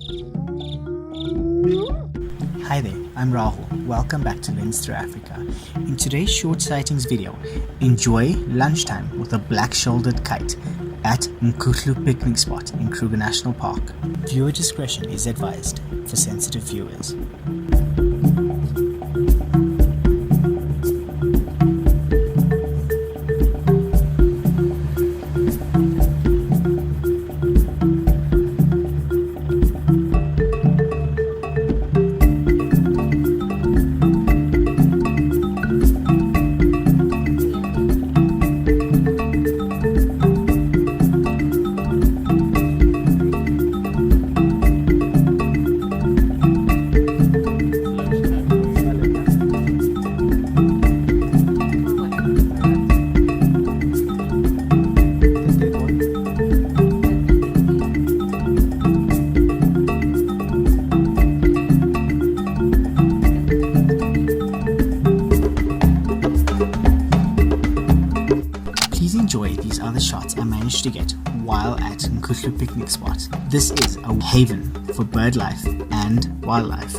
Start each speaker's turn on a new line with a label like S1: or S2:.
S1: Hi there, I'm Rahul. Welcome back to Lens Through Africa. In today's short sightings video, enjoy lunchtime with a black-shouldered kite at Nkuhlu picnic spot in Kruger National Park. Viewer discretion is advised for sensitive viewers. Please enjoy these other shots I managed to get while at Nkuhlu picnic spot. This is a haven for bird life and wildlife.